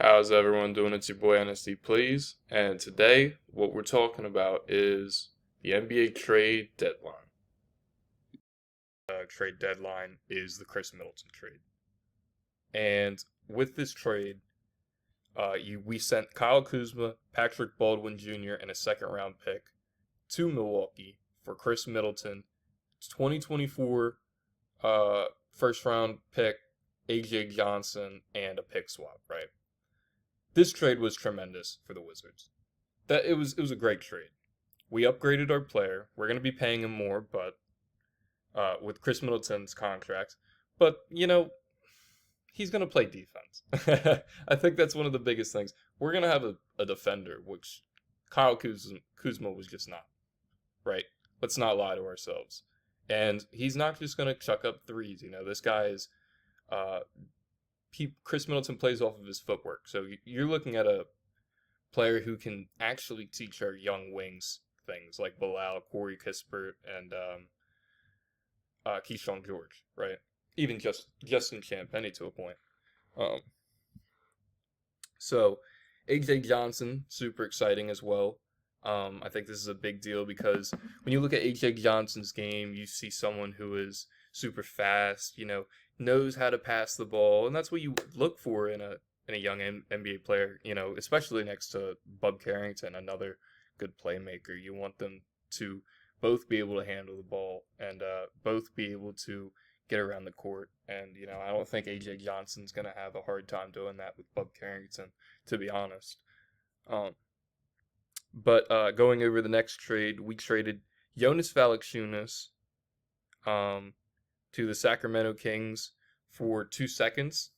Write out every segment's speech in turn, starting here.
How's everyone doing? It's your boy NSD Please, and today what we're talking about is the NBA trade deadline. Trade deadline is the Chris Middleton trade, and with this trade, we sent Kyle Kuzma, Patrick Baldwin Jr., and a second round pick to Milwaukee for Chris Middleton, 2024 first round pick, AJ Johnson, and a pick swap. Right. This trade was tremendous for the Wizards. It was a great trade. We upgraded our player. We're going to be paying him more, but with Chris Middleton's contract. But he's going to play defense. I think that's one of the biggest things. We're going to have a defender, which Kuzma was just not. Right? Let's not lie to ourselves. And he's not just going to chuck up threes. This guy is. Uh, Chris Middleton plays off of his footwork. So you're looking at a player who can actually teach our young wings things like Bilal, Corey Kispert, and Keyshawn George, right? Even Justin Champagnie to a point. Um, so AJ Johnson, super exciting as well. I think this is a big deal because when you look at AJ Johnson's game, you see someone who is super fast, knows how to pass the ball, and that's what you look for in a young NBA player, especially next to Bub Carrington, another good playmaker. You want them to both be able to handle the ball and both be able to get around the court. And I don't think AJ Johnson's gonna have a hard time doing that with Bub Carrington, to be honest. Um, but going over the next trade, we traded Jonas Valanciunas um, to the Sacramento Kings for 2 seconds.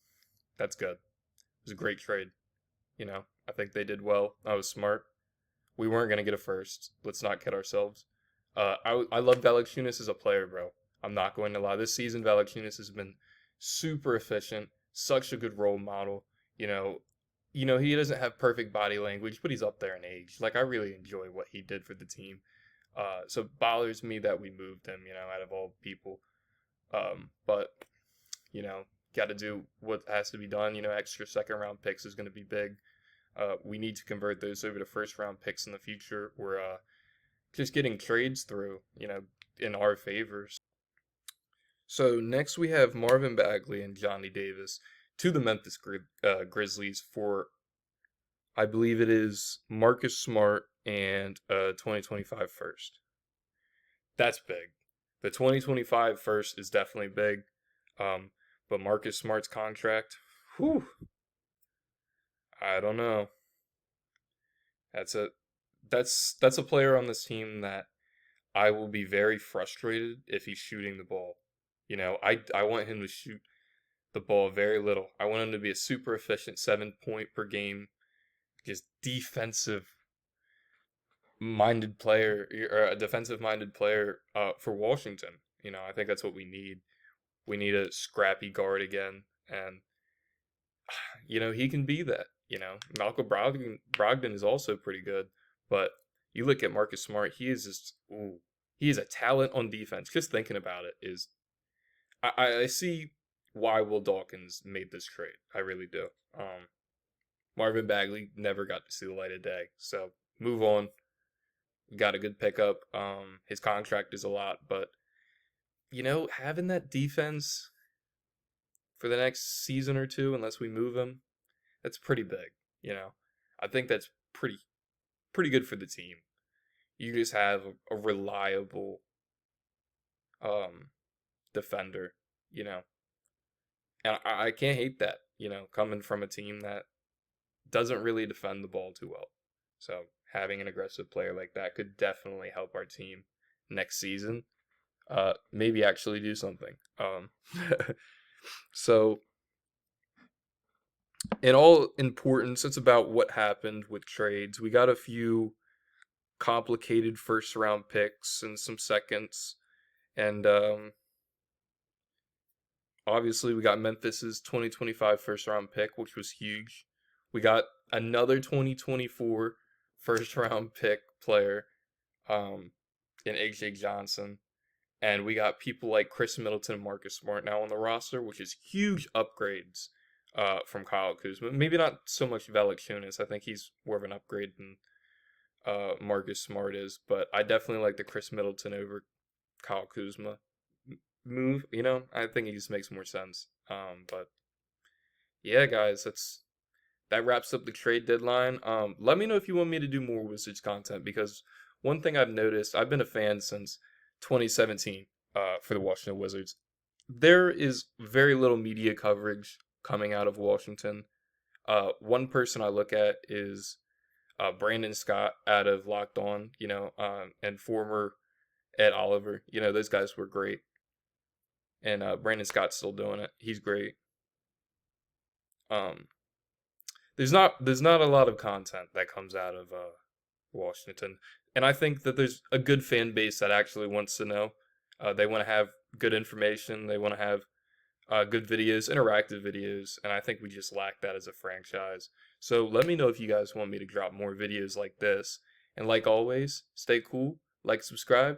That's good. It was a great trade. I think they did well. I was smart. We weren't going to get a first. Let's not kid ourselves. I love Valanciunas as a player, bro. I'm not going to lie. This season, Valanciunas has been super efficient, such a good role model. He doesn't have perfect body language, but he's up there in age. Like, I really enjoy what he did for the team. So it bothers me that we moved him, out of all people. But, got to do what has to be done. Extra second round picks is going to be big. We need to convert those over to first round picks in the future. We're just getting trades through, in our favors. So next we have Marvin Bagley and Johnny Davis to the Memphis Grizzlies for, I believe it is Marcus Smart and 2025 first. That's big. The 2025 first is definitely big. But Marcus Smart's contract, whew, I don't know. That's a that's a player on this team that I will be very frustrated if he's shooting the ball. I want him to shoot the ball very little. I want him to be a super efficient 7 point per game, just defensive minded player or a defensive minded player for Washington. I think that's what we need. We need a scrappy guard again, and he can be that. Malcolm Brogdon is also pretty good, but you look at Marcus Smart, he is just he is a talent on defense. Just thinking about it is, I see why Will Dawkins made this trade. I really do. Marvin Bagley never got to see the light of day, so move on. Got a good pickup. His contract is a lot, but having that defense for the next season or two, unless we move him, that's pretty big. I think that's pretty good for the team. You just have a reliable defender, and I can't hate that. Coming from a team that doesn't really defend the ball too well. So having an aggressive player like that could definitely help our team next season. Maybe actually do something. So in all importance, it's about what happened with trades. We got a few complicated first round picks and some seconds. And obviously, we got Memphis's 2025 first round pick, which was huge. We got another 2024 first round pick player in AJ Johnson. And we got people like Chris Middleton and Marcus Smart now on the roster, which is huge upgrades from Kyle Kuzma. Maybe not so much Valanciunas. I think he's more of an upgrade than Marcus Smart is, but I definitely like the Chris Middleton over Kyle Kuzma move. You know, I think he just makes more sense. But yeah, guys, that wraps up the trade deadline. Let me know if you want me to do more Wizards content because one thing I've noticed, I've been a fan since 2017 for the Washington Wizards. There is very little media coverage coming out of Washington. One person I look at is Brandon Scott out of Locked On, and former Ed Oliver. You know, those guys were great. And Brandon Scott's still doing it. He's great. Um, there's not a lot of content that comes out of Washington, and I think that there's a good fan base that actually wants to know. They want to have good information. They want to have good videos, interactive videos, and I think we just lack that as a franchise. So let me know if you guys want me to drop more videos like this. And like always, stay cool, like, subscribe,